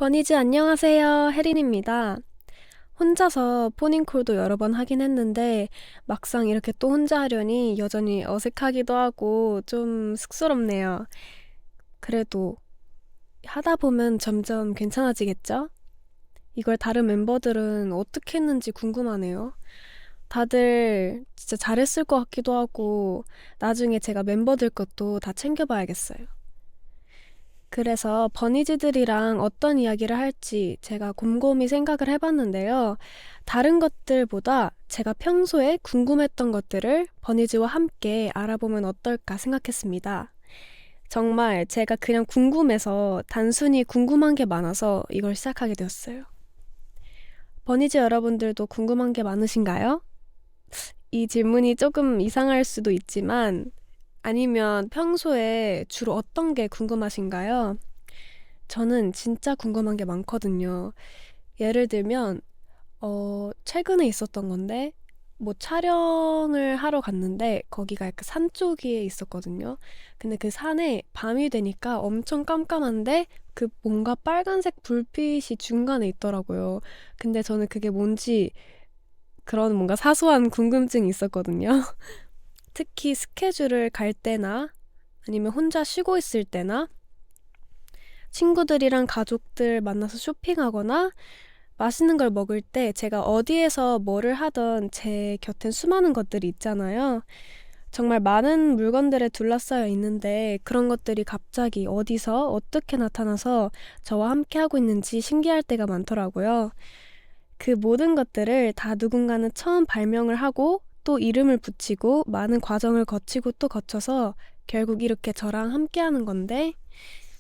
버니즈 안녕하세요. 혜린입니다. 혼자서 포닝콜도 여러 번 하긴 했는데 막상 이렇게 또 혼자 하려니 여전히 어색하기도 하고 좀 쑥스럽네요. 그래도 하다 보면 점점 괜찮아지겠죠? 이걸 다른 멤버들은 어떻게 했는지 궁금하네요. 다들 진짜 잘했을 것 같기도 하고 나중에 제가 멤버들 것도 다 챙겨봐야겠어요. 그래서 버니즈들이랑 어떤 이야기를 할지 제가 곰곰이 생각을 해봤는데요. 다른 것들보다 제가 평소에 궁금했던 것들을 버니즈와 함께 알아보면 어떨까 생각했습니다. 정말 제가 그냥 궁금해서 단순히 궁금한 게 많아서 이걸 시작하게 되었어요. 버니즈 여러분들도 궁금한 게 많으신가요? 이 질문이 조금 이상할 수도 있지만 아니면 평소에 주로 어떤 게 궁금하신가요? 저는 진짜 궁금한 게 많거든요. 예를 들면, 최근에 있었던 건데, 뭐 촬영을 하러 갔는데, 거기가 약간 산 쪽에 있었거든요. 근데 그 산에 밤이 되니까 엄청 깜깜한데, 그 뭔가 빨간색 불빛이 중간에 있더라고요. 근데 저는 그게 뭔지 그런 뭔가 사소한 궁금증이 있었거든요. 특히 스케줄을 갈 때나 아니면 혼자 쉬고 있을 때나 친구들이랑 가족들 만나서 쇼핑하거나 맛있는 걸 먹을 때 제가 어디에서 뭐를 하던 제 곁엔 수많은 것들이 있잖아요. 정말 많은 물건들에 둘러싸여 있는데 그런 것들이 갑자기 어디서 어떻게 나타나서 저와 함께 하고 있는지 신기할 때가 많더라고요. 그 모든 것들을 다 누군가는 처음 발명을 하고 또 이름을 붙이고 많은 과정을 거치고 또 거쳐서 결국 이렇게 저랑 함께 하는 건데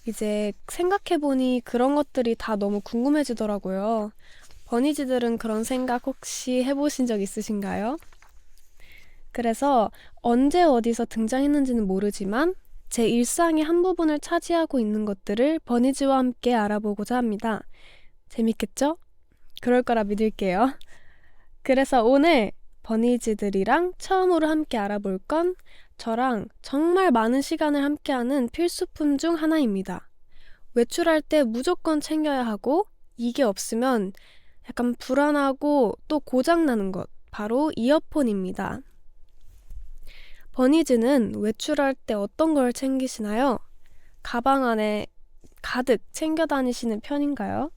이제 생각해보니 그런 것들이 다 너무 궁금해지더라고요. 버니즈들은 그런 생각 혹시 해보신 적 있으신가요? 그래서 언제 어디서 등장했는지는 모르지만 제 일상의 한 부분을 차지하고 있는 것들을 버니즈와 함께 알아보고자 합니다. 재밌겠죠? 그럴 거라 믿을게요. 그래서 오늘 버니즈들이랑 처음으로 함께 알아볼 건 저랑 정말 많은 시간을 함께하는 필수품 중 하나입니다. 외출할 때 무조건 챙겨야 하고 이게 없으면 약간 불안하고 또 고장나는 것, 바로 이어폰입니다. 버니즈는 외출할 때 어떤 걸 챙기시나요? 가방 안에 가득 챙겨 다니시는 편인가요?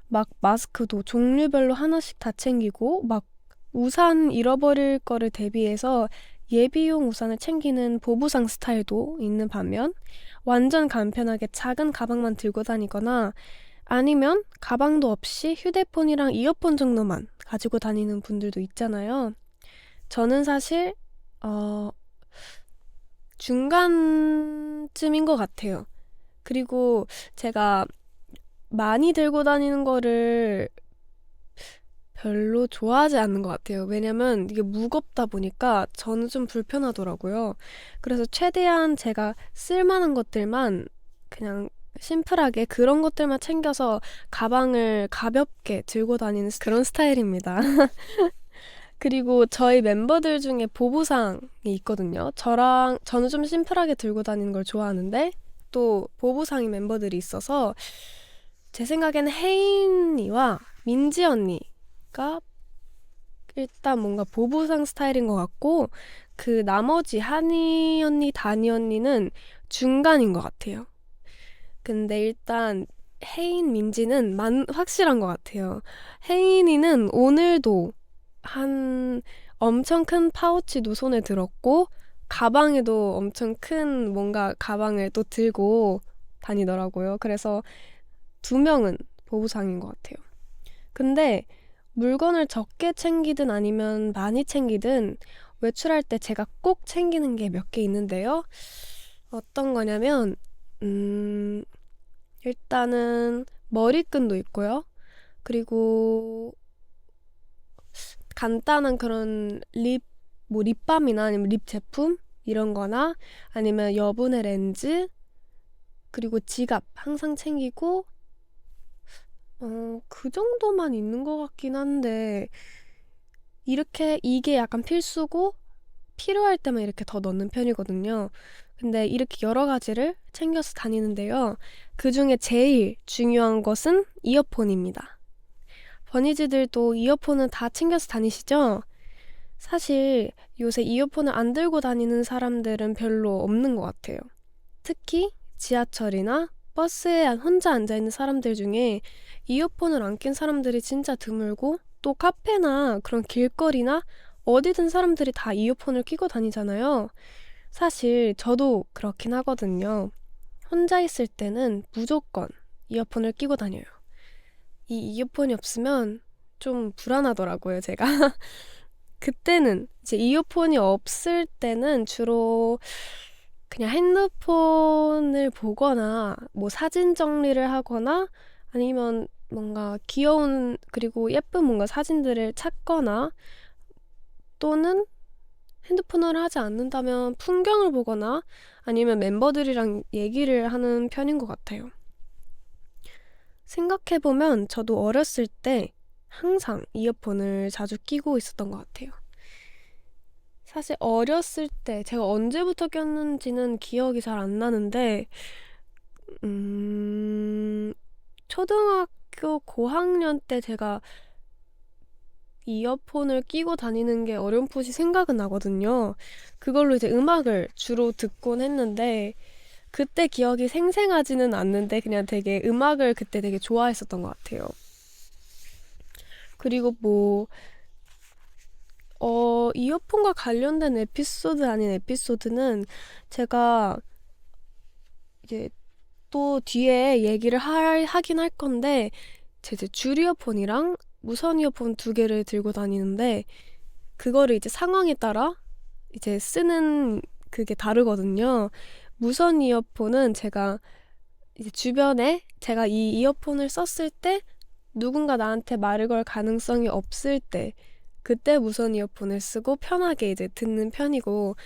막 마스크도 종류별로 하나씩 다 챙기고 막 우산 잃어버릴 거를 대비해서 예비용 우산을 챙기는 보부상 스타일도 있는 반면 완전 간편하게 작은 가방만 들고 다니거나 아니면 가방도 없이 휴대폰이랑 이어폰 정도만 가지고 다니는 분들도 있잖아요. 저는 사실 어, 중간쯤인 것 같아요. 그리고 제가 많이 들고 다니는 거를 별로 좋아하지 않는 것 같아요. 왜냐면 이게 무겁다 보니까 저는 좀 불편하더라고요. 그래서 최대한 제가 쓸만한 것들만 그냥 심플하게 그런 것들만 챙겨서 가방을 가볍게 들고 다니는 그런 스타일입니다. 그리고 저희 멤버들 중에 보부상이 있거든요. 저는 좀 심플하게 들고 다니는 걸 좋아하는데 또 보부상인 멤버들이 있어서 제 생각에는 혜인이와 민지 언니가 일단 뭔가 보부상 스타일인 것 같고 그 나머지 한이 언니, 다니 언니는 중간인 것 같아요. 근데 일단 혜인, 민지는 확실한 것 같아요. 혜인이는 오늘도 한 엄청 큰 파우치도 손에 들었고 가방에도 엄청 큰 뭔가 가방을 또 들고 다니더라고요. 그래서 두 명은 보부상인 것 같아요. 근데 물건을 적게 챙기든 아니면 많이 챙기든 외출할 때 제가 꼭 챙기는 게 몇 개 있는데요. 어떤 거냐면, 음, 일단은 머리끈도 있고요. 그리고 간단한 그런 뭐 립밤이나 아니면 립 제품? 이런 거나 아니면 여분의 렌즈, 그리고 지갑 항상 챙기고, 그 정도만 있는 것 같긴 한데, 이게 약간 필수고, 필요할 때만 이렇게 더 넣는 편이거든요. 근데 이렇게 여러 가지를 챙겨서 다니는데요. 그중에 제일 중요한 것은 이어폰입니다. 버니즈들도 이어폰은 다 챙겨서 다니시죠? 사실 요새 이어폰을 안 들고 다니는 사람들은 별로 없는 것 같아요. 특히 지하철이나 버스에 혼자 앉아있는 사람들 중에 이어폰을 안 낀 사람들이 진짜 드물고, 또 카페나 그런 길거리나 어디든 사람들이 다 이어폰을 끼고 다니잖아요. 사실 저도 그렇긴 하거든요. 혼자 있을 때는 무조건 이어폰을 끼고 다녀요. 이 이어폰이 없으면 좀 불안하더라고요, 제가. 그때는 이제 이어폰이 없을 때는 주로 그냥 핸드폰을 보거나 뭐 사진 정리를 하거나 아니면 뭔가 귀여운 그리고 예쁜 뭔가 사진들을 찾거나, 또는 핸드폰을 하지 않는다면 풍경을 보거나 아니면 멤버들이랑 얘기를 하는 편인 것 같아요. 생각해보면 저도 어렸을 때 항상 이어폰을 자주 끼고 있었던 것 같아요. 사실 어렸을 때 제가 언제부터 꼈는지는 기억이 잘 안 나는데, 초등학교 고학년 때 제가 이어폰을 끼고 다니는 게 어렴풋이 생각은 나거든요. 그걸로 이제 음악을 주로 듣곤 했는데, 그때 기억이 생생하지는 않는데 그냥 되게 음악을 그때 되게 좋아했었던 것 같아요. 그리고 뭐 이어폰과 관련된 에피소드 아닌 에피소드는 제가 이제 또 뒤에 얘기를 하긴 할 건데, 제 이제 줄 이어폰이랑 무선 이어폰 두 개를 들고 다니는데, 그거를 이제 상황에 따라 이제 쓰는 그게 다르거든요. 무선 이어폰은 제가 이제 주변에 제가 이 이어폰을 썼을 때 누군가 나한테 말을 걸 가능성이 없을 때, 그때 무선 이어폰을 쓰고 편하게 이제 듣는 편이고,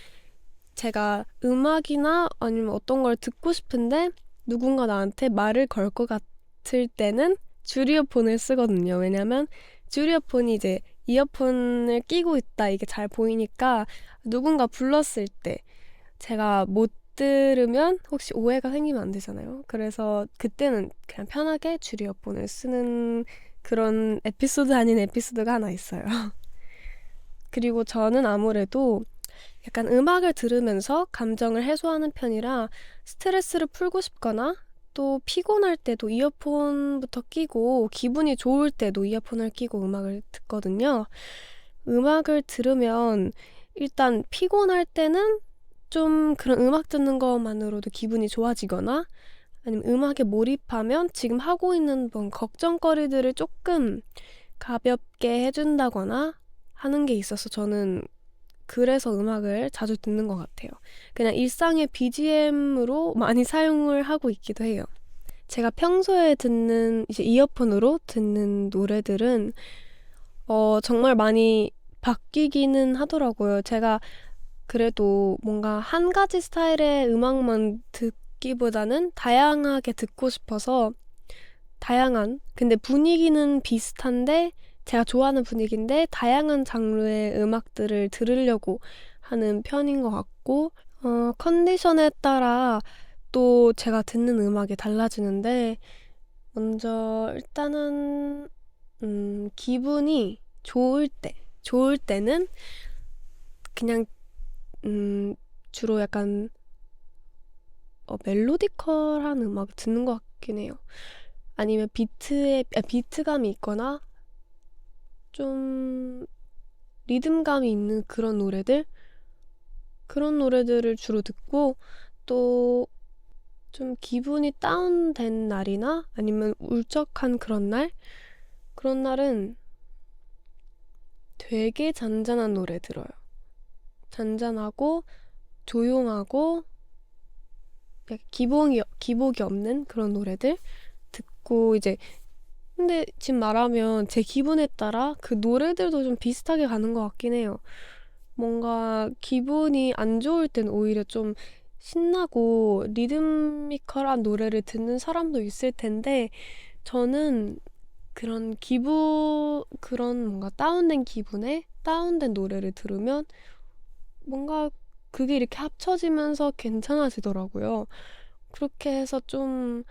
제가 음악이나 아니면 어떤 걸 듣고 싶은데 누군가 나한테 말을 걸 것 같을 때는 줄 이어폰을 쓰거든요. 왜냐면 줄 이어폰이 이제 이어폰을 끼고 있다 이게 잘 보이니까 누군가 불렀을 때 제가 못 들으면 혹시 오해가 생기면 안 되잖아요. 그래서 그때는 그냥 편하게 줄 이어폰을 쓰는 그런 에피소드 아닌 에피소드가 하나 있어요. 그리고 저는 아무래도 약간 음악을 들으면서 감정을 해소하는 편이라 스트레스를 풀고 싶거나 또 피곤할 때도 이어폰부터 끼고, 기분이 좋을 때도 이어폰을 끼고 음악을 듣거든요. 음악을 들으면 일단 피곤할 때는 좀 그런 음악 듣는 것만으로도 기분이 좋아지거나, 아니면 음악에 몰입하면 지금 하고 있는 뭔 걱정거리들을 조금 가볍게 해준다거나 하는 게 있어서 저는 그래서 음악을 자주 듣는 것 같아요. 그냥 일상의 BGM으로 많이 사용을 하고 있기도 해요. 제가 평소에 듣는 이제 이어폰으로 듣는 노래들은 정말 많이 바뀌기는 하더라고요. 제가 그래도 뭔가 한 가지 스타일의 음악만 듣기보다는 다양하게 듣고 싶어서, 근데 분위기는 비슷한데 제가 좋아하는 분위기인데 다양한 장르의 음악들을 들으려고 하는 편인 것 같고, 컨디션에 따라 또 제가 듣는 음악이 달라지는데, 먼저 일단은 기분이 좋을 때는 그냥 주로 약간 멜로디컬한 음악 듣는 것 같긴 해요. 아니면 비트감이 있거나 좀 리듬감이 있는 그런 노래들을 주로 듣고, 또 좀 기분이 다운된 날이나 아니면 울적한 그런 날은 되게 잔잔한 노래 들어요. 잔잔하고 조용하고 약간 기복이 없는 그런 노래들 듣고, 이제 근데 지금 말하면 제 기분에 따라 그 노래들도 좀 비슷하게 가는 것 같긴 해요. 뭔가 기분이 안 좋을 땐 오히려 좀 신나고 리드미컬한 노래를 듣는 사람도 있을 텐데, 저는 그런 뭔가 다운된 기분에 다운된 노래를 들으면 뭔가 그게 이렇게 합쳐지면서 괜찮아지더라고요. 그렇게 해서 좀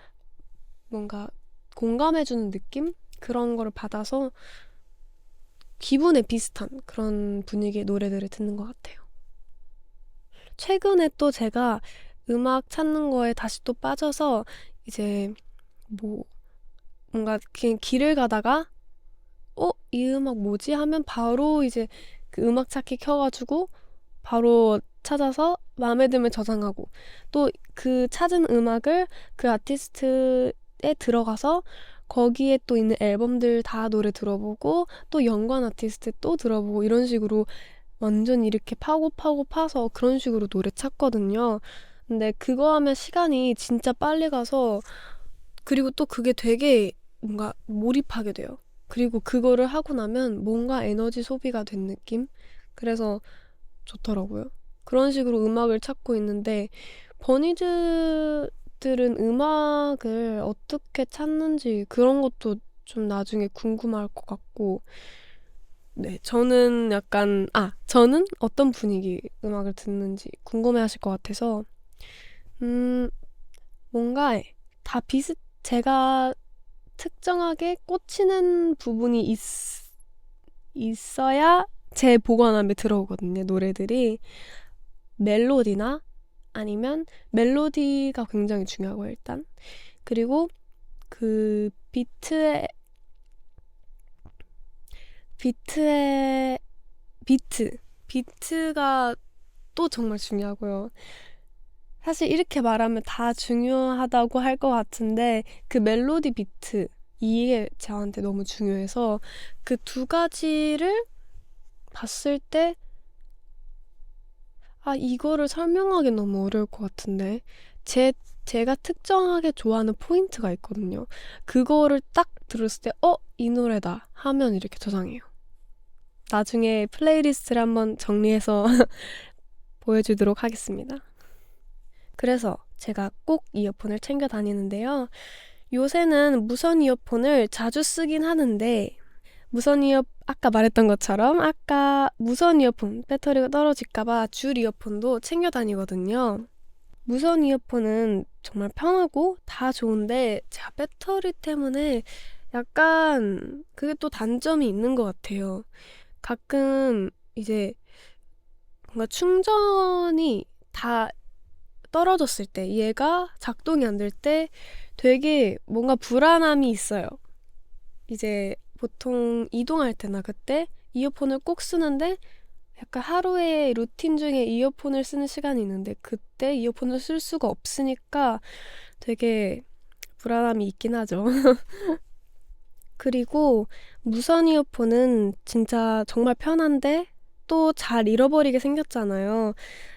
뭔가 공감해주는 느낌? 그런 거를 받아서 기분에 비슷한 그런 분위기의 노래들을 듣는 것 같아요. 최근에 또 제가 음악 찾는 거에 다시 또 빠져서 이제 뭐 뭔가 그냥 길을 가다가 이 음악 뭐지? 하면 바로 이제 그 음악 찾기 켜가지고 바로 찾아서 마음에 들면 저장하고 또 그 찾은 음악을 그 아티스트에 들어가서 거기에 또 있는 앨범들 다 노래 들어보고 또 연관 아티스트 또 들어보고 이런 식으로 완전 이렇게 파고 파고 파서 그런 식으로 노래 찾거든요. 근데 그거 하면 시간이 진짜 빨리 가서 그리고 또 그게 되게 뭔가 몰입하게 돼요. 그리고 그거를 하고 나면 뭔가 에너지 소비가 된 느낌? 그래서 좋더라고요. 그런 식으로 음악을 찾고 있는데 버니즈들은 음악을 어떻게 찾는지 그런 것도 좀 나중에 궁금할 것 같고 네, 저는 어떤 분위기 음악을 듣는지 궁금해하실 것 같아서 음, 뭔가 제가 특정하게 꽂히는 부분이 있어야 제 보관함에 들어오거든요, 노래들이. 멜로디나 아니면 멜로디가 굉장히 중요하고 일단. 그리고 그 비트의 비트가 또 정말 중요하고요. 사실 이렇게 말하면 다 중요하다고 할 것 같은데 그 멜로디 비트 이게 저한테 너무 중요해서 그 두 가지를 봤을 때 이거를 설명하기 너무 어려울 것 같은데 제가 특정하게 좋아하는 포인트가 있거든요. 그거를 딱 들었을 때 이 노래다 하면 이렇게 저장해요. 나중에 플레이리스트를 한번 정리해서 보여주도록 하겠습니다. 그래서 제가 꼭 이어폰을 챙겨 다니는데요. 요새는 무선 이어폰을 자주 쓰긴 하는데 아까 말했던 것처럼 아까 무선 이어폰 배터리가 떨어질까봐 줄 이어폰도 챙겨 다니거든요. 무선 이어폰은 정말 편하고 다 좋은데 제가 배터리 때문에 약간 그게 또 단점이 있는 것 같아요. 가끔 이제 뭔가 충전이 다 떨어졌을 때 얘가 작동이 안 될 때 되게 뭔가 불안함이 있어요. 이제 보통 이동할 때나 그때 이어폰을 꼭 쓰는데 약간 하루의 루틴 중에 이어폰을 쓰는 시간이 있는데 그때 이어폰을 쓸 수가 없으니까 되게 불안함이 있긴 하죠. 그리고 무선 이어폰은 진짜 정말 편한데 또 잘 잃어버리게 생겼잖아요.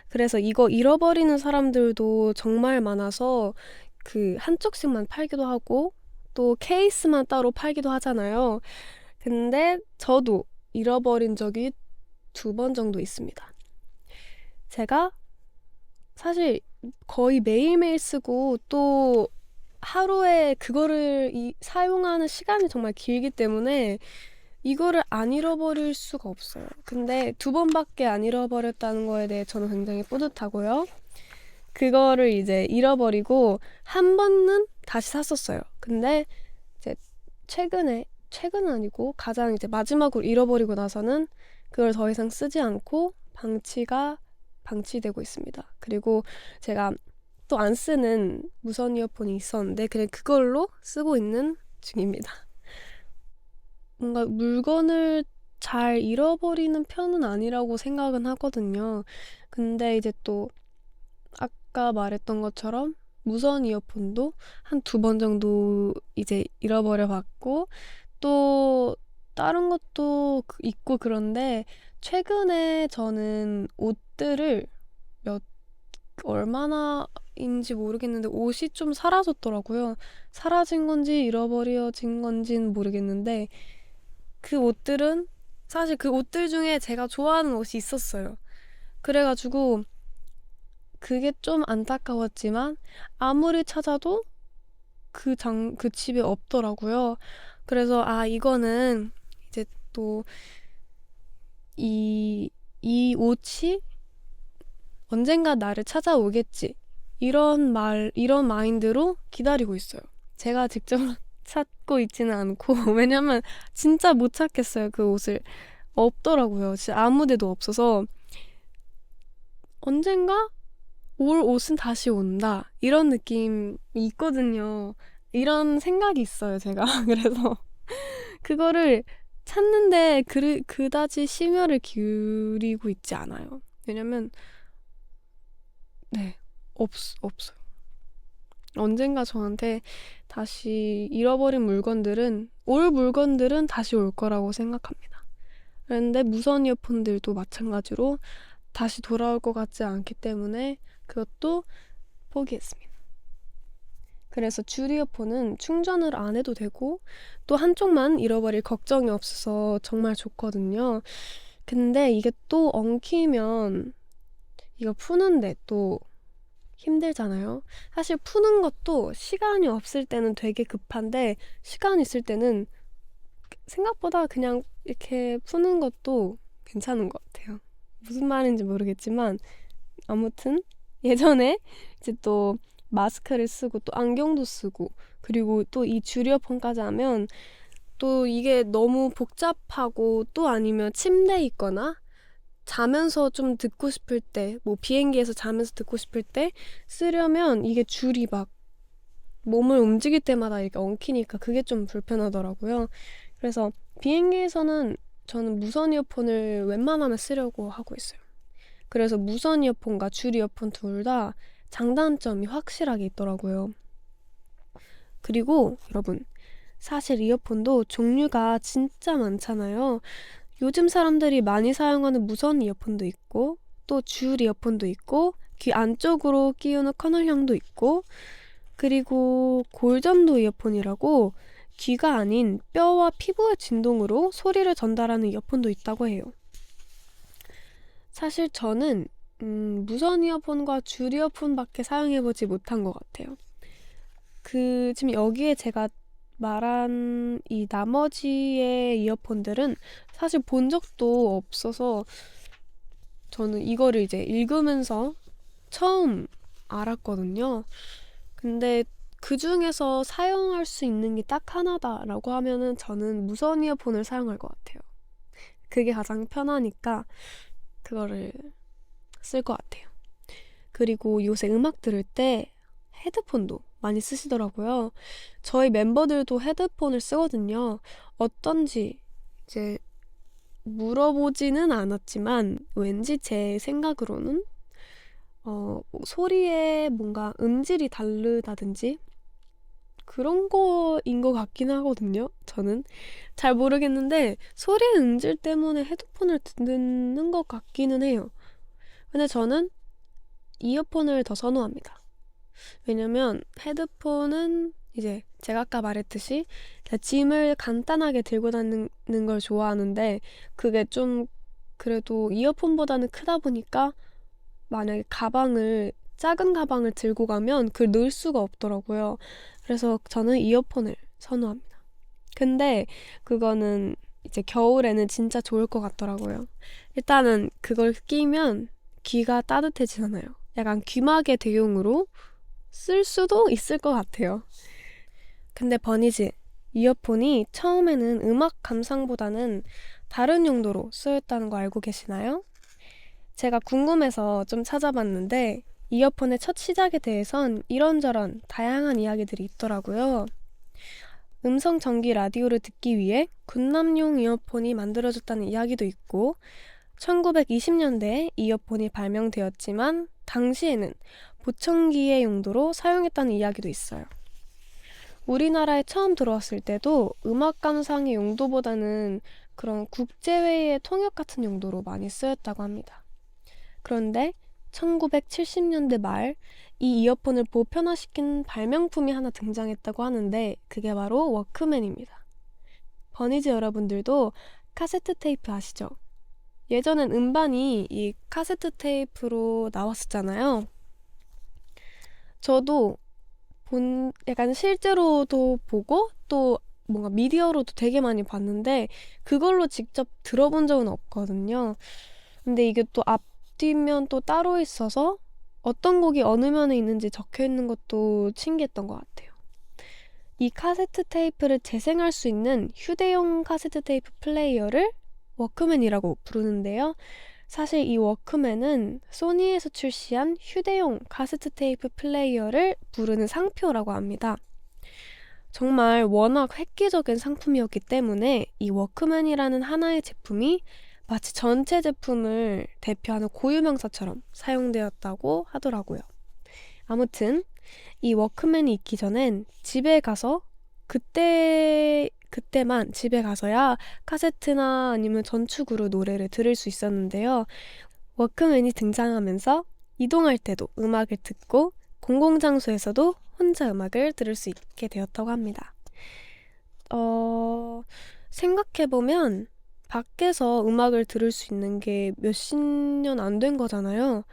그래서 이거 잃어버리는 사람들도 정말 많아서 그 한쪽씩만 팔기도 하고 또 케이스만 따로 팔기도 하잖아요. 근데 저도 잃어버린 적이 2번 정도 있습니다. 제가 사실 거의 매일매일 쓰고 또 하루에 그거를 사용하는 시간이 정말 길기 때문에 이거를 안 잃어버릴 수가 없어요. 근데 2번밖에 안 잃어버렸다는 거에 대해 저는 굉장히 뿌듯하고요. 그거를 이제 잃어버리고 한 번은 다시 샀었어요. 근데 이제 최근은 아니고 가장 이제 마지막으로 잃어버리고 나서는 그걸 더 이상 쓰지 않고 방치되고 있습니다. 그리고 제가 또 안 쓰는 무선 이어폰이 있었는데 그냥 그걸로 쓰고 있는 중입니다. 뭔가 물건을 잘 잃어버리는 편은 아니라고 생각은 하거든요. 근데 이제 또 아까 말했던 것처럼 무선 이어폰도 한 2번 정도 이제 잃어버려 봤고 또 다른 것도 있고 그런데 최근에 저는 옷들을 얼마나인지 모르겠는데 옷이 좀 사라졌더라고요. 사라진 건지 잃어버려진 건지는 모르겠는데 그 옷들은 사실 그 옷들 중에 제가 좋아하는 옷이 있었어요. 그래가지고 그게 좀 안타까웠지만 아무리 찾아도 그 집에 없더라고요. 그래서 이거는 이제 또 이 옷이 언젠가 나를 찾아오겠지. 이런 마인드로 기다리고 있어요. 제가 직접 찾고 있지는 않고, 왜냐면 진짜 못 찾겠어요, 그 옷을. 없더라고요. 진짜 아무 데도 없어서, 언젠가 올 옷은 다시 온다. 이런 느낌이 있거든요. 이런 생각이 있어요, 제가. 그래서 그거를 찾는데 그다지 심혈을 기울이고 있지 않아요. 왜냐면, 네, 없어요. 언젠가 저한테 다시 잃어버린 올 물건들은 다시 올 거라고 생각합니다. 그런데 무선 이어폰들도 마찬가지로 다시 돌아올 것 같지 않기 때문에 그것도 포기했습니다. 그래서 줄 이어폰은 충전을 안 해도 되고 또 한쪽만 잃어버릴 걱정이 없어서 정말 좋거든요. 근데 이게 또 엉키면 이거 푸는데 또 힘들잖아요. 사실 푸는 것도 시간이 없을 때는 되게 급한데 시간 있을 때는 생각보다 그냥 이렇게 푸는 것도 괜찮은 것 같아요. 무슨 말인지 모르겠지만 아무튼 예전에 이제 또 마스크를 쓰고 또 안경도 쓰고 그리고 또 이 줄 이어폰까지 하면 또 이게 너무 복잡하고 또 아니면 침대에 있거나 자면서 좀 듣고 싶을 때, 뭐 비행기에서 자면서 듣고 싶을 때 쓰려면 이게 줄이 막 몸을 움직일 때마다 이렇게 엉키니까 그게 좀 불편하더라고요. 그래서 비행기에서는 저는 무선 이어폰을 웬만하면 쓰려고 하고 있어요. 그래서 무선 이어폰과 줄 이어폰 둘 다 장단점이 확실하게 있더라고요. 그리고 여러분, 사실 이어폰도 종류가 진짜 많잖아요. 요즘 사람들이 많이 사용하는 무선 이어폰도 있고 또 줄 이어폰도 있고 귀 안쪽으로 끼우는 커널형도 있고 그리고 골전도 이어폰이라고 귀가 아닌 뼈와 피부의 진동으로 소리를 전달하는 이어폰도 있다고 해요. 사실 저는 무선 이어폰과 줄 이어폰밖에 사용해보지 못한 것 같아요. 지금 여기에 제가 말한 이 나머지의 이어폰들은 사실 본 적도 없어서 저는 이거를 이제 읽으면서 처음 알았거든요. 근데 그 중에서 사용할 수 있는 게 딱 하나다라고 하면은 저는 무선 이어폰을 사용할 것 같아요. 그게 가장 편하니까 그거를 쓸 것 같아요. 그리고 요새 음악 들을 때 헤드폰도 많이 쓰시더라고요. 저희 멤버들도 헤드폰을 쓰거든요. 어떤지 이제 물어보지는 않았지만 왠지 제 생각으로는 소리에 뭔가 음질이 다르다든지 그런 거인 것 같긴 하거든요. 저는 잘 모르겠는데 소리의 음질 때문에 헤드폰을 듣는 것 같기는 해요. 근데 저는 이어폰을 더 선호합니다. 왜냐면 헤드폰은 이제 제가 아까 말했듯이 짐을 간단하게 들고 다니는 걸 좋아하는데 그게 좀 그래도 이어폰보다는 크다 보니까 만약에 작은 가방을 들고 가면 그걸 넣을 수가 없더라고요. 그래서 저는 이어폰을 선호합니다. 근데 그거는 이제 겨울에는 진짜 좋을 것 같더라고요. 일단은 그걸 끼면 귀가 따뜻해지잖아요. 약간 귀마개 대용으로 쓸 수도 있을 것 같아요. 근데 버니즈, 이어폰이 처음에는 음악 감상보다는 다른 용도로 쓰였다는 거 알고 계시나요? 제가 궁금해서 좀 찾아봤는데 이어폰의 첫 시작에 대해선 이런저런 다양한 이야기들이 있더라고요. 음성 전기 라디오를 듣기 위해 군남용 이어폰이 만들어졌다는 이야기도 있고 1920년대에 이어폰이 발명되었지만 당시에는 보청기의 용도로 사용했다는 이야기도 있어요. 우리나라에 처음 들어왔을 때도 음악 감상의 용도보다는 그런 국제회의의 통역 같은 용도로 많이 쓰였다고 합니다. 그런데 1970년대 말 이 이어폰을 보편화시킨 발명품이 하나 등장했다고 하는데 그게 바로 워크맨입니다. 버니즈 여러분들도 카세트 테이프 아시죠? 예전엔 음반이 이 카세트 테이프로 나왔었잖아요. 저도 약간 실제로도 보고 또 뭔가 미디어로도 되게 많이 봤는데 그걸로 직접 들어본 적은 없거든요. 근데 이게 또 뒷면 또 따로 있어서 어떤 곡이 어느 면에 있는지 적혀 있는 것도 신기했던 것 같아요. 이 카세트 테이프를 재생할 수 있는 휴대용 카세트 테이프 플레이어를 워크맨이라고 부르는데요. 사실 이 워크맨은 소니에서 출시한 휴대용 카세트 테이프 플레이어를 부르는 상표라고 합니다. 정말 워낙 획기적인 상품이었기 때문에 이 워크맨이라는 하나의 제품이 마치 전체 제품을 대표하는 고유명사처럼 사용되었다고 하더라고요. 아무튼 이 워크맨이 있기 전엔 집에 가서 그때만 집에 가서야 카세트나 아니면 전축으로 노래를 들을 수 있었는데요. 워크맨이 등장하면서 이동할 때도 음악을 듣고 공공장소에서도 혼자 음악을 들을 수 있게 되었다고 합니다. 생각해보면 밖에서 음악을 들을 수 있는 게 몇십 년 안 된 거잖아요.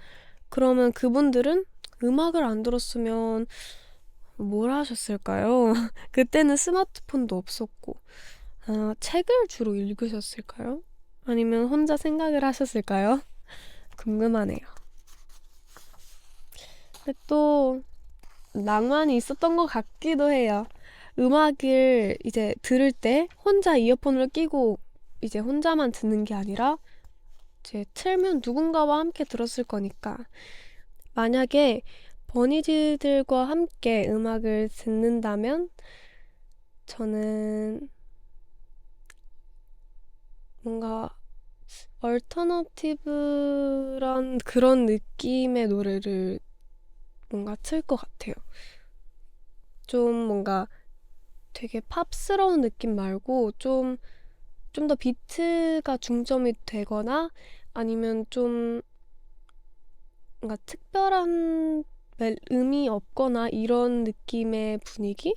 그러면 그분들은 음악을 안 들었으면 뭘 하셨을까요? 그때는 스마트폰도 없었고, 책을 주로 읽으셨을까요? 아니면 혼자 생각을 하셨을까요? 궁금하네요. 근데 또 낭만이 있었던 것 같기도 해요. 음악을 이제 들을 때 혼자 이어폰을 끼고 이제 혼자만 듣는 게 아니라 이제 틀면 누군가와 함께 들었을 거니까 만약에 버니즈들과 함께 음악을 듣는다면 저는 뭔가 얼터너티브란 그런 느낌의 노래를 뭔가 틀 것 같아요. 좀 뭔가 되게 팝스러운 느낌 말고 좀 더 비트가 중점이 되거나 아니면 좀 뭔가 특별한 음이 없거나 이런 느낌의 분위기?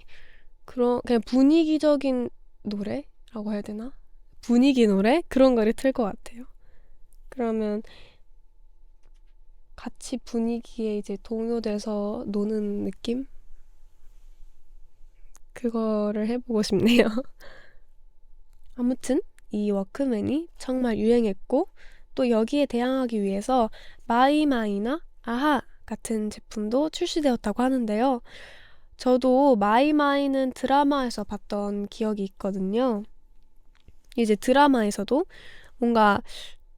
그냥 분위기적인 노래라고 해야 되나? 분위기 노래? 그런 거를 틀 것 같아요. 그러면 같이 분위기에 이제 동요돼서 노는 느낌? 그거를 해보고 싶네요. 아무튼 이 워크맨이 정말 유행했고 또 여기에 대항하기 위해서 마이마이나 아하 같은 제품도 출시되었다고 하는데요. 저도 마이마이는 드라마에서 봤던 기억이 있거든요. 이제 드라마에서도 뭔가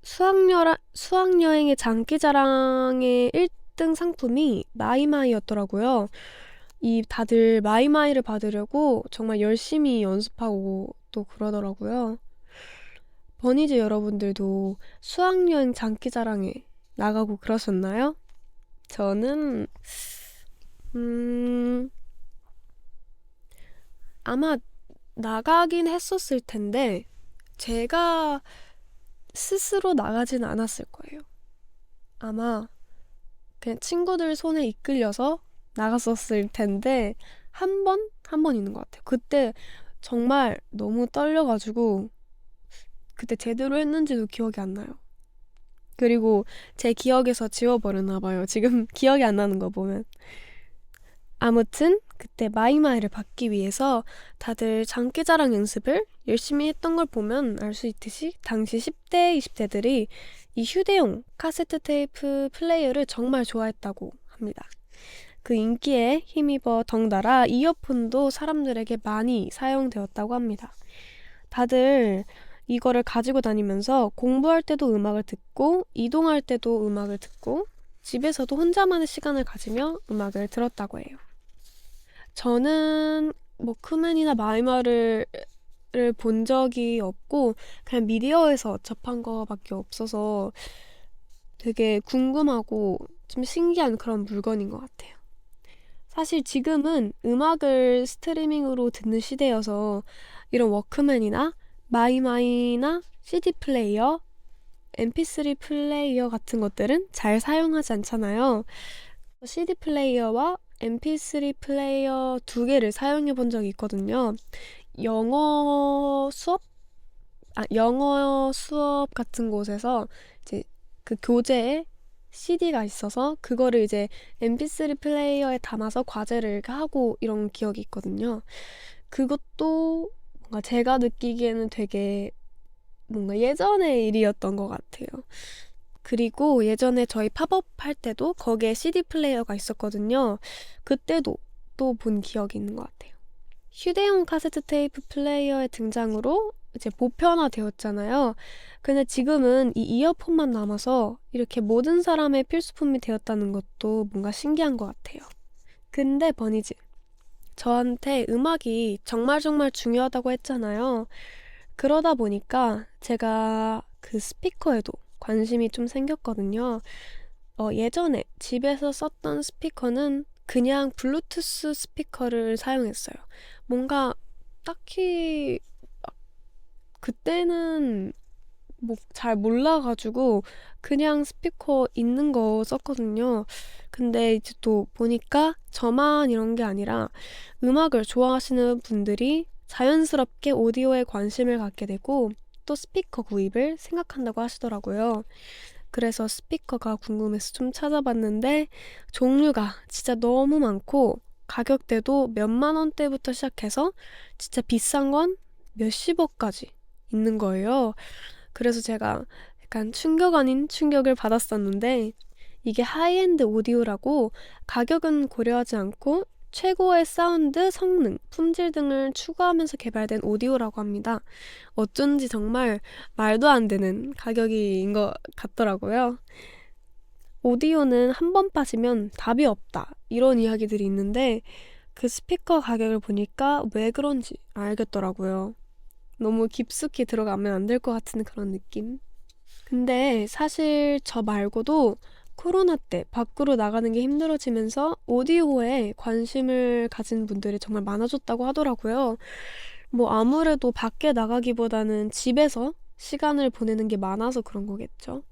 수학여행의 장기자랑의 1등 상품이 마이마이였더라고요. 다들 마이마이를 받으려고 정말 열심히 연습하고 또 그러더라고요. 버니즈 여러분들도 수학여행 장기자랑에 나가고 그러셨나요? 저는 아마 나가긴 했었을 텐데 제가 스스로 나가진 않았을 거예요. 아마 그냥 친구들 손에 이끌려서 나갔었을 텐데 한 번 있는 것 같아요. 그때 정말 너무 떨려가지고 그때 제대로 했는지도 기억이 안 나요. 그리고 제 기억에서 지워버렸나 봐요. 지금 기억이 안 나는 거 보면. 아무튼 그때 마이마이를 받기 위해서 다들 장기자랑 연습을 열심히 했던 걸 보면 알 수 있듯이 당시 10대, 20대들이 이 휴대용 카세트 테이프 플레이어를 정말 좋아했다고 합니다. 그 인기에 힘입어 덩달아 이어폰도 사람들에게 많이 사용되었다고 합니다. 다들 이거를 가지고 다니면서 공부할 때도 음악을 듣고 이동할 때도 음악을 듣고 집에서도 혼자만의 시간을 가지며 음악을 들었다고 해요. 저는 워크맨이나 마이마를 본 적이 없고 그냥 미디어에서 접한 거밖에 없어서 되게 궁금하고 좀 신기한 그런 물건인 것 같아요. 사실 지금은 음악을 스트리밍으로 듣는 시대여서 이런 워크맨이나 마이마이나 CD 플레이어, MP3 플레이어 같은 것들은 잘 사용하지 않잖아요. CD 플레이어와 MP3 플레이어 두 개를 사용해 본 적이 있거든요. 영어 수업 같은 곳에서 이제 그 교재에 CD가 있어서 그거를 이제 MP3 플레이어에 담아서 과제를 하고 이런 기억이 있거든요. 그것도 뭔가 제가 느끼기에는 되게 뭔가 예전의 일이었던 것 같아요. 그리고 예전에 저희 팝업 할 때도 거기에 CD 플레이어가 있었거든요. 그때도 또 본 기억이 있는 것 같아요. 휴대용 카세트 테이프 플레이어의 등장으로 이제 보편화되었잖아요. 근데 지금은 이 이어폰만 남아서 이렇게 모든 사람의 필수품이 되었다는 것도 뭔가 신기한 것 같아요. 근데 버니즈, 저한테 음악이 정말 정말 중요하다고 했잖아요. 그러다 보니까 제가 그 스피커에도 관심이 좀 생겼거든요. 예전에 집에서 썼던 스피커는 그냥 블루투스 스피커를 사용했어요. 뭔가 딱히 그때는 뭐 잘 몰라가지고 그냥 스피커 있는 거 썼거든요. 근데 이제 또 보니까 저만 이런 게 아니라 음악을 좋아하시는 분들이 자연스럽게 오디오에 관심을 갖게 되고 또 스피커 구입을 생각한다고 하시더라고요. 그래서 스피커가 궁금해서 좀 찾아봤는데 종류가 진짜 너무 많고 가격대도 몇만 원대부터 시작해서 진짜 비싼 건 몇십억까지 있는 거예요. 그래서 제가 약간 충격 아닌 충격을 받았었는데 이게 하이엔드 오디오라고 가격은 고려하지 않고 최고의 사운드, 성능, 품질 등을 추구하면서 개발된 오디오라고 합니다. 어쩐지 정말 말도 안 되는 가격인 것 같더라고요. 오디오는 한 번 빠지면 답이 없다. 이런 이야기들이 있는데 그 스피커 가격을 보니까 왜 그런지 알겠더라고요. 너무 깊숙이 들어가면 안 될 것 같은 그런 느낌. 근데 사실 저 말고도 코로나 때 밖으로 나가는 게 힘들어지면서 오디오에 관심을 가진 분들이 정말 많아졌다고 하더라고요. 뭐 아무래도 밖에 나가기보다는 집에서 시간을 보내는 게 많아서 그런 거겠죠.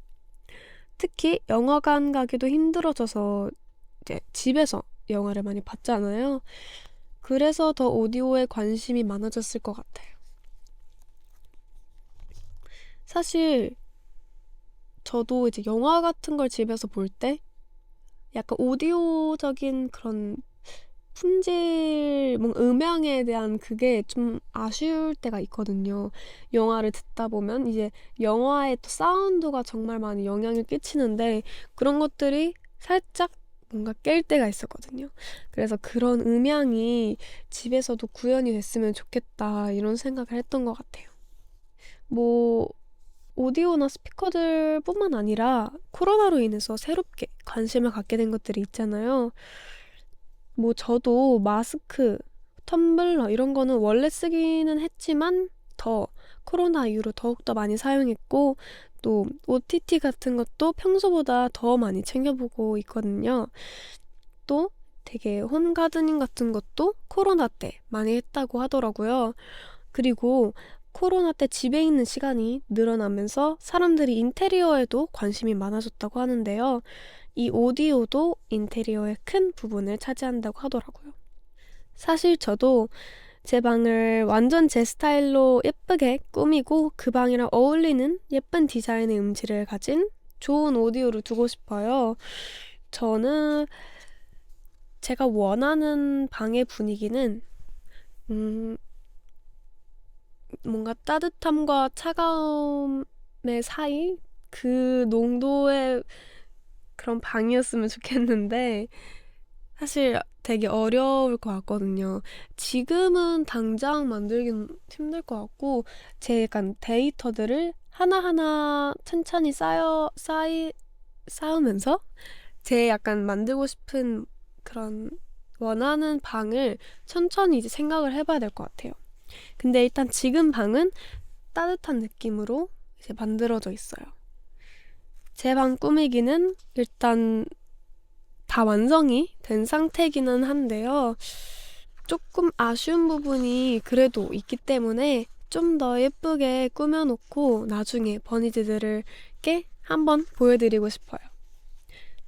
특히 영화관 가기도 힘들어져서 이제 집에서 영화를 많이 봤잖아요. 그래서 더 오디오에 관심이 많아졌을 것 같아요. 사실 저도 이제 영화 같은 걸 집에서 볼 때 약간 오디오적인 그런 품질, 뭔가 음향에 대한 그게 좀 아쉬울 때가 있거든요. 영화를 듣다 보면 이제 영화의 또 사운드가 정말 많이 영향을 끼치는데 그런 것들이 살짝 뭔가 깰 때가 있었거든요. 그래서 그런 음향이 집에서도 구현이 됐으면 좋겠다 이런 생각을 했던 것 같아요. 뭐 오디오나 스피커들 뿐만 아니라 코로나로 인해서 새롭게 관심을 갖게 된 것들이 있잖아요. 뭐 저도 마스크, 텀블러 이런 거는 원래 쓰기는 했지만 더 코로나 이후로 더욱더 많이 사용했고 또 OTT 같은 것도 평소보다 더 많이 챙겨보고 있거든요. 또 되게 홈 가드닝 같은 것도 코로나 때 많이 했다고 하더라고요. 그리고 코로나 때 집에 있는 시간이 늘어나면서 사람들이 인테리어에도 관심이 많아졌다고 하는데요. 이 오디오도 인테리어의 큰 부분을 차지한다고 하더라고요. 사실 저도 제 방을 완전 제 스타일로 예쁘게 꾸미고 그 방이랑 어울리는 예쁜 디자인의 음질을 가진 좋은 오디오를 두고 싶어요. 저는 제가 원하는 방의 분위기는 뭔가 따뜻함과 차가움의 사이? 그 농도의 그런 방이었으면 좋겠는데 사실 되게 어려울 것 같거든요. 지금은 당장 만들긴 힘들 것 같고 제 약간 데이터들을 하나하나 천천히 쌓으면서 제 약간 만들고 싶은 그런 원하는 방을 천천히 이제 생각을 해봐야 될 것 같아요. 근데 일단 지금 방은 따뜻한 느낌으로 이제 만들어져 있어요. 제 방 꾸미기는 일단 다 완성이 된 상태기는 한데요. 조금 아쉬운 부분이 그래도 있기 때문에 좀 더 예쁘게 꾸며놓고 나중에 버니즈들께 한번 보여드리고 싶어요.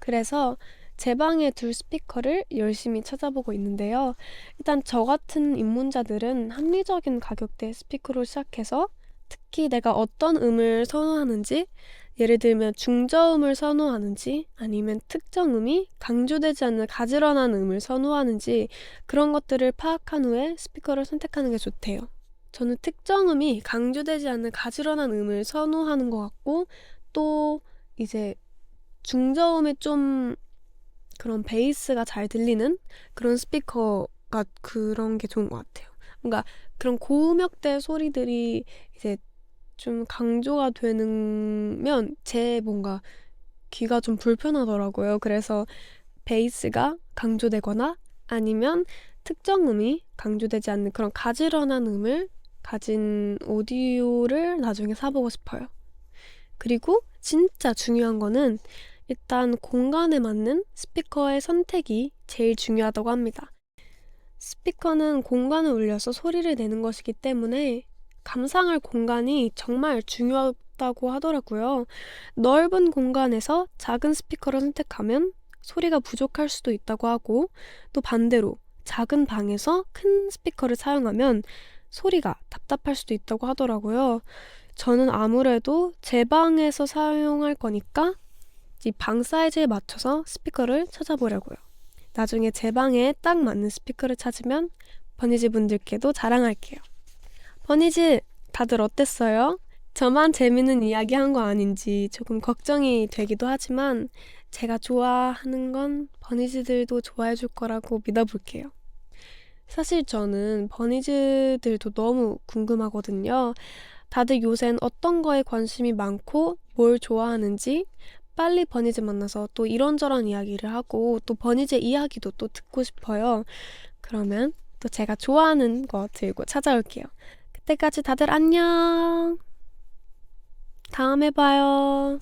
그래서 제 방에 둘 스피커를 열심히 찾아보고 있는데요. 일단 저 같은 입문자들은 합리적인 가격대 스피커로 시작해서 특히 내가 어떤 음을 선호하는지, 예를 들면 중저음을 선호하는지 아니면 특정 음이 강조되지 않는 가지런한 음을 선호하는지 그런 것들을 파악한 후에 스피커를 선택하는 게 좋대요. 저는 특정 음이 강조되지 않는 가지런한 음을 선호하는 것 같고 또 이제 중저음에 좀 그런 베이스가 잘 들리는 그런 스피커가 그런 게 좋은 것 같아요. 뭔가 그런 고음역대 소리들이 이제 좀 강조가 되면 제 뭔가 귀가 좀 불편하더라고요. 그래서 베이스가 강조되거나 아니면 특정 음이 강조되지 않는 그런 가지런한 음을 가진 오디오를 나중에 사보고 싶어요. 그리고 진짜 중요한 거는 일단 공간에 맞는 스피커의 선택이 제일 중요하다고 합니다. 스피커는 공간을 울려서 소리를 내는 것이기 때문에 감상할 공간이 정말 중요하다고 하더라고요. 넓은 공간에서 작은 스피커를 선택하면 소리가 부족할 수도 있다고 하고, 또 반대로 작은 방에서 큰 스피커를 사용하면 소리가 답답할 수도 있다고 하더라고요. 저는 아무래도 제 방에서 사용할 거니까 이 방 사이즈에 맞춰서 스피커를 찾아보려고요. 나중에 제 방에 딱 맞는 스피커를 찾으면 버니즈 분들께도 자랑할게요. 버니즈, 다들 어땠어요? 저만 재밌는 이야기 한 거 아닌지 조금 걱정이 되기도 하지만 제가 좋아하는 건 버니즈들도 좋아해 줄 거라고 믿어볼게요. 사실 저는 버니즈들도 너무 궁금하거든요. 다들 요샌 어떤 거에 관심이 많고 뭘 좋아하는지 빨리 버니즈 만나서 또 이런저런 이야기를 하고 또 버니즈 이야기도 또 듣고 싶어요. 그러면 또 제가 좋아하는 거 들고 찾아올게요. 그때까지 다들 안녕. 다음에 봐요.